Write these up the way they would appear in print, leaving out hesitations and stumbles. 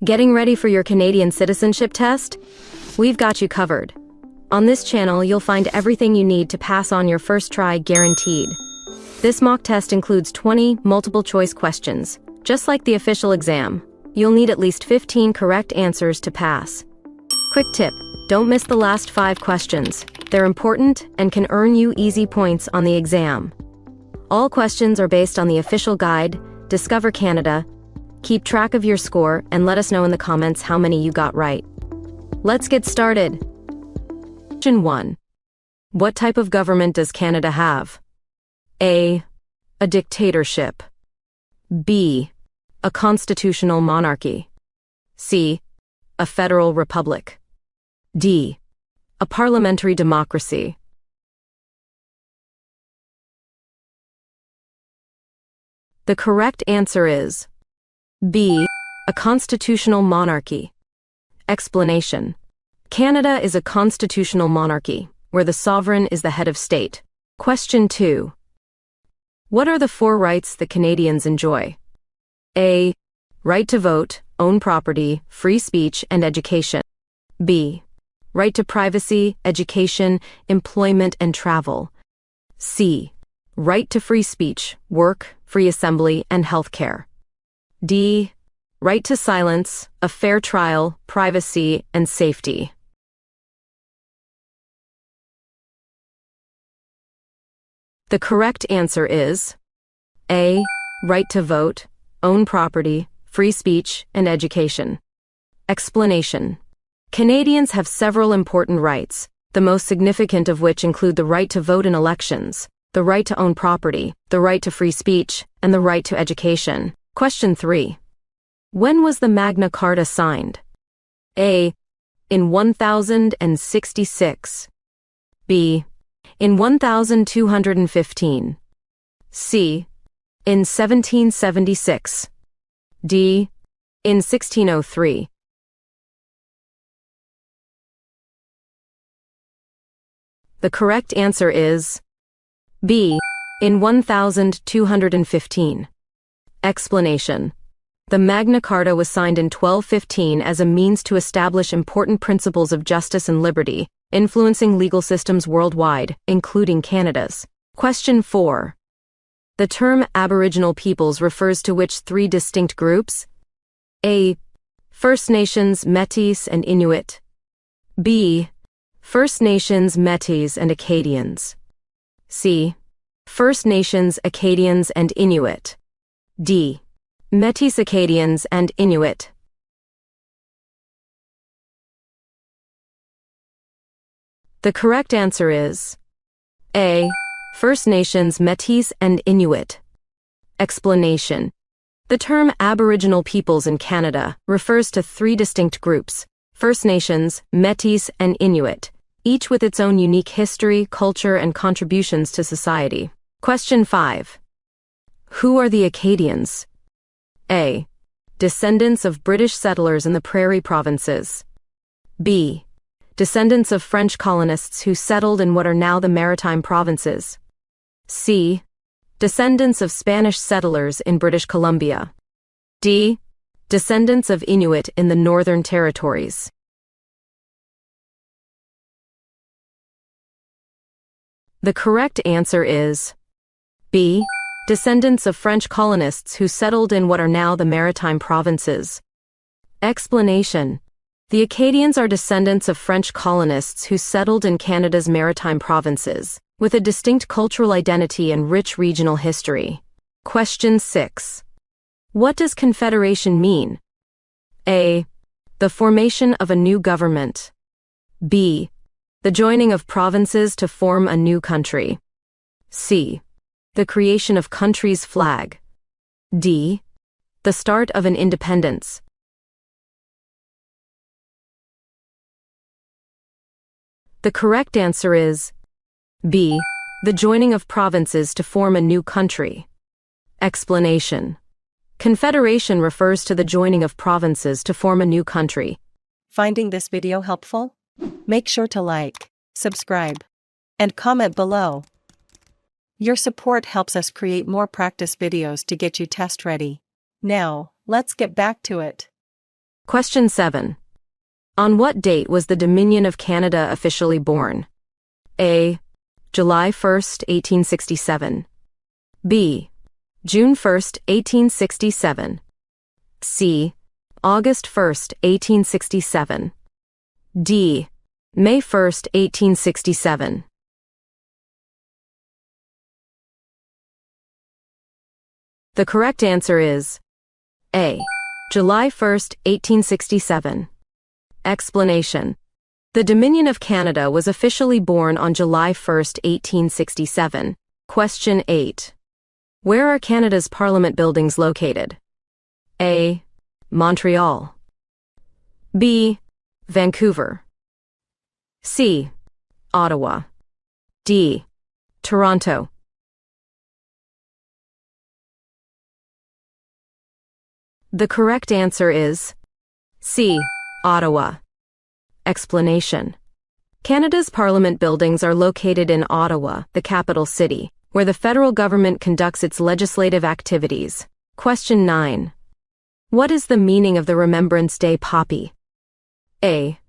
Getting ready for your Canadian citizenship test? We've got you covered. On this channel, you'll find everything you need to pass on your first try guaranteed. This mock test includes 20 multiple-choice questions. Just like the official exam, you'll need at least 15 correct answers to pass. Quick tip, don't miss the last 5 questions. They're important and can earn you easy points on the exam. All questions are based on the official guide, Discover Canada. Keep track of your score and let us know in the comments how many you got right. Let's get started. Question 1. What type of government does Canada have? A dictatorship. B. A constitutional monarchy. C. A federal republic. D. A parliamentary democracy. The correct answer is B. A constitutional monarchy. Explanation. Canada is a constitutional monarchy, where the sovereign is the head of state. Question 2. What are the 4 rights that Canadians enjoy? A. Right to vote, own property, free speech, and education. B. Right to privacy, education, employment, and travel. C. Right to free speech, work, free assembly, and healthcare. D. Right to silence, a fair trial, privacy, and safety. The correct answer is A. Right to vote, own property, free speech, and education. Explanation. Canadians have several important rights, the most significant of which include the right to vote in elections, the right to own property, the right to free speech, and the right to education. Question 3. When was the Magna Carta signed? A. In 1066. B. In 1215. C. In 1776. D. In 1603. The correct answer is B. In 1215. Explanation. The Magna Carta was signed in 1215 as a means to establish important principles of justice and liberty, influencing legal systems worldwide, including Canada's. Question 4. The term Aboriginal peoples refers to which 3 distinct groups? A. First Nations, Métis, and Inuit. B. First Nations, Métis, and Acadians. C. First Nations, Acadians, and Inuit. D. Métis, Acadians, and Inuit. The correct answer is A. First Nations, Métis, and Inuit. Explanation. The term Aboriginal peoples in Canada refers to 3 distinct groups: First Nations, Métis, and Inuit, each with its own unique history, culture, and contributions to society. Question 5. Who are the Acadians? A. Descendants of British settlers in the Prairie Provinces. B. Descendants of French colonists who settled in what are now the Maritime Provinces. C. Descendants of Spanish settlers in British Columbia. D. Descendants of Inuit in the Northern Territories. The correct answer is B. Descendants of French colonists who settled in what are now the Maritime Provinces. Explanation. The Acadians are descendants of French colonists who settled in Canada's Maritime Provinces, with a distinct cultural identity and rich regional history. Question 6. What does Confederation mean? A. The formation of a new government. B. The joining of provinces to form a new country. C. The creation of country's flag. D. The start of an independence. The correct answer is B. The joining of provinces to form a new country. Explanation. Confederation refers to the joining of provinces to form a new country. Finding this video helpful? Make sure to like, subscribe, and comment below. Your support helps us create more practice videos to get you test ready. Now, let's get back to it. Question 7. On what date was the Dominion of Canada officially born? A. July 1st, 1867. B. June 1st, 1867. C. August 1st, 1867. D. May 1st, 1867. The correct answer is A. July 1st, 1867. Explanation. The Dominion of Canada was officially born on July 1st, 1867. Question 8. Where are Canada's Parliament buildings located? A. Montreal. B. Vancouver. C. Ottawa. D. Toronto. The correct answer is C. Ottawa. Explanation. Canada's Parliament buildings are located in Ottawa, the capital city, where the federal government conducts its legislative activities. Question 9. What is the meaning of the Remembrance Day poppy? A.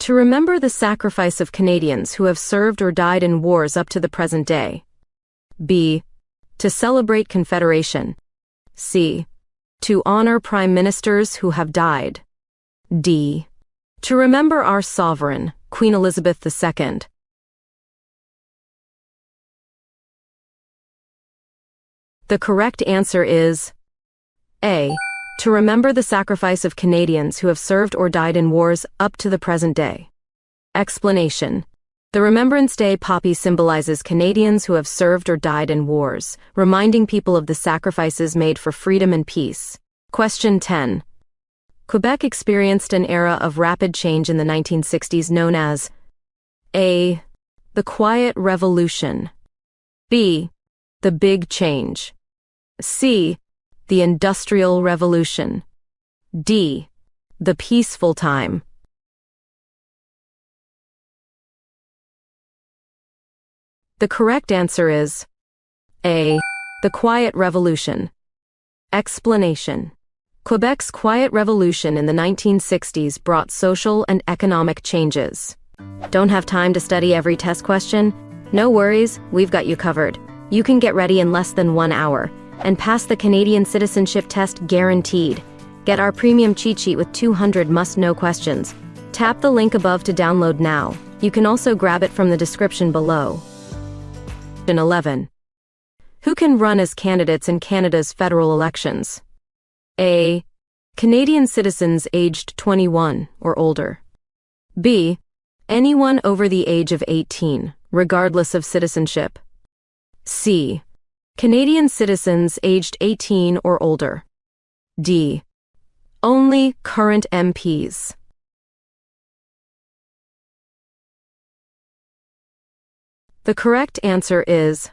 To remember the sacrifice of Canadians who have served or died in wars up to the present day. B. To celebrate Confederation. C. To honor prime ministers who have died. D. To remember our sovereign, Queen Elizabeth II. The correct answer is A. To remember the sacrifice of Canadians who have served or died in wars up to the present day. Explanation. The Remembrance Day poppy symbolizes Canadians who have served or died in wars, reminding people of the sacrifices made for freedom and peace. Question 10. Quebec experienced an era of rapid change in the 1960s known as A. The Quiet Revolution. B. The Big Change. C. The Industrial Revolution. D. The Peaceful Time. The correct answer is A. The Quiet Revolution. Explanation. Quebec's Quiet Revolution in the 1960s brought social and economic changes. Don't have time to study every test question? No worries, we've got you covered. You can get ready in less than 1 hour and pass the Canadian Citizenship test guaranteed. Get our premium cheat sheet with 200 must-know questions. Tap the link above to download now. You can also grab it from the description below. 11. Who can run as candidates in Canada's federal elections? A. Canadian citizens aged 21 or older. B. Anyone over the age of 18, regardless of citizenship. C. Canadian citizens aged 18 or older. D. Only current MPs. The correct answer is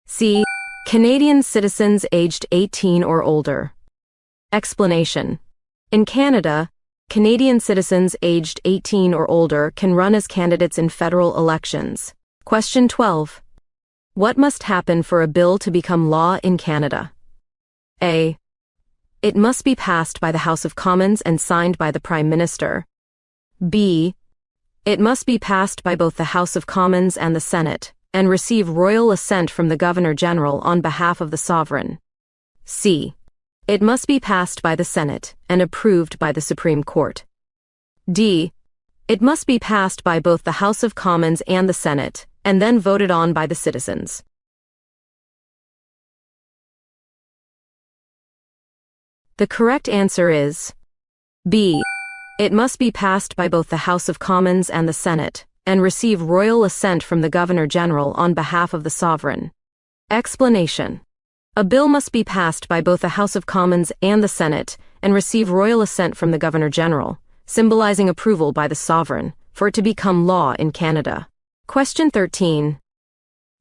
C. Canadian citizens aged 18 or older. Explanation. In Canada, Canadian citizens aged 18 or older can run as candidates in federal elections. Question 12. What must happen for a bill to become law in Canada? A. It must be passed by the House of Commons and signed by the Prime Minister. B. It must be passed by both the House of Commons and the Senate, and receive royal assent from the Governor-General on behalf of the Sovereign. C. It must be passed by the Senate and approved by the Supreme Court. D. It must be passed by both the House of Commons and the Senate, and then voted on by the citizens. The correct answer is B. It must be passed by both the House of Commons and the Senate, and receive royal assent from the Governor-General on behalf of the Sovereign. Explanation. A bill must be passed by both the House of Commons and the Senate, and receive royal assent from the Governor-General, symbolizing approval by the Sovereign, for it to become law in Canada. Question 13.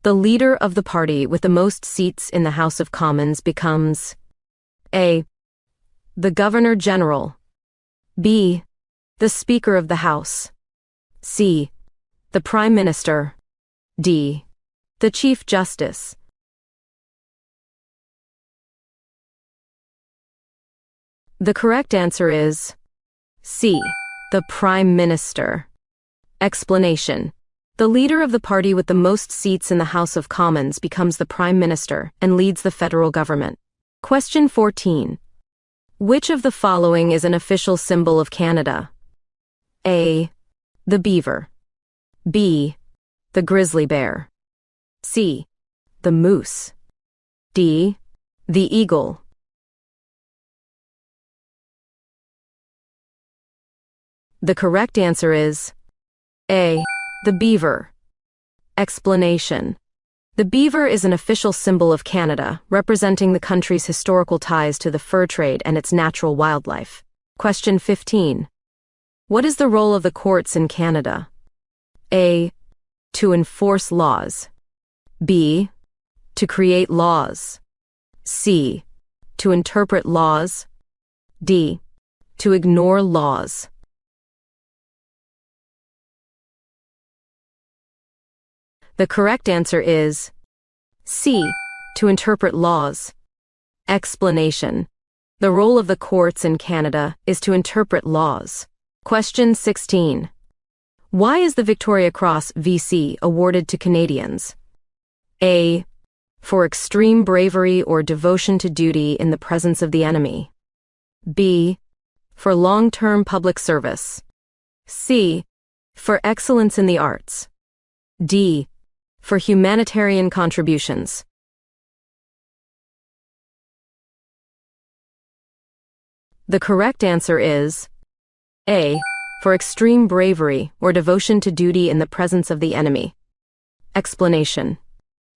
The leader of the party with the most seats in the House of Commons becomes A. The Governor-General. B. The Speaker of the House. C. The Prime Minister. D. The Chief Justice. The correct answer is C. The Prime Minister. Explanation. The leader of the party with the most seats in the House of Commons becomes the Prime Minister and leads the federal government. Question 14. Which of the following is an official symbol of Canada? A. The beaver. B. The grizzly bear. C. The moose. D. The eagle. The correct answer is A. The beaver. Explanation. The beaver is an official symbol of Canada, representing the country's historical ties to the fur trade and its natural wildlife. Question 15. What is the role of the courts in Canada? A. To enforce laws. B. To create laws. C. To interpret laws. D. To ignore laws. The correct answer is C. To interpret laws. Explanation. The role of the courts in Canada is to interpret laws. Question 16. Why is the Victoria Cross VC awarded to Canadians? A. For extreme bravery or devotion to duty in the presence of the enemy. B. For long-term public service. C. For excellence in the arts. D. For humanitarian contributions. The correct answer is A. For extreme bravery or devotion to duty in the presence of the enemy. Explanation.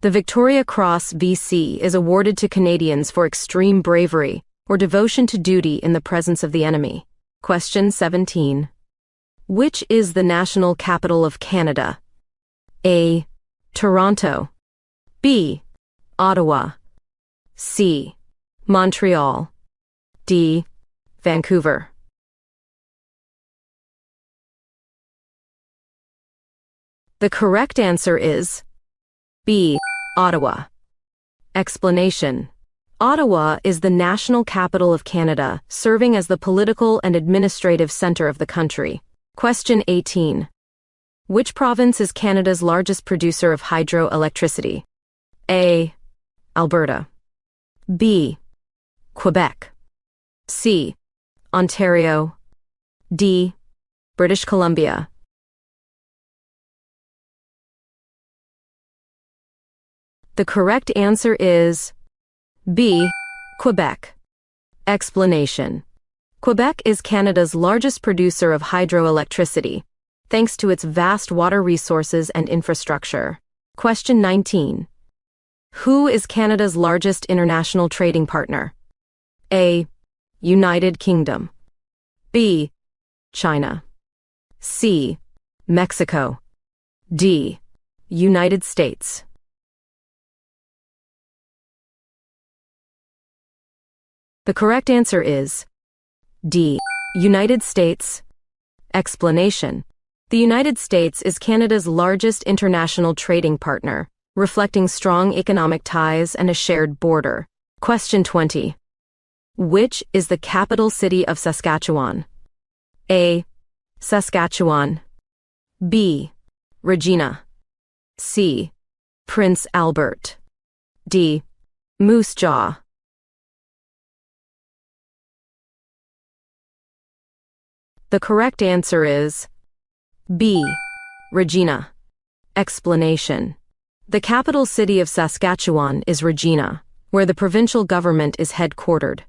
The Victoria Cross VC is awarded to Canadians for extreme bravery or devotion to duty in the presence of the enemy. Question 17. Which is the national capital of Canada? A. Toronto. B. Ottawa. C. Montreal. D. Vancouver. The correct answer is B. Ottawa. Explanation. Ottawa is the national capital of Canada, serving as the political and administrative center of the country. Question 18. Which province is Canada's largest producer of hydroelectricity? A. Alberta. B. Quebec. C. Ontario. D. British Columbia. The correct answer is B. Quebec. Explanation. Quebec is Canada's largest producer of hydroelectricity, thanks to its vast water resources and infrastructure. Question 19. Who is Canada's largest international trading partner? A. United Kingdom. B. China. C. Mexico. D. United States. The correct answer is D. United States. Explanation. The United States is Canada's largest international trading partner, reflecting strong economic ties and a shared border. Question 20. Which is the capital city of Saskatchewan? A. Saskatchewan. B. Regina. C. Prince Albert. D. Moose Jaw. The correct answer is B. Regina. Explanation. The capital city of Saskatchewan is Regina, where the provincial government is headquartered.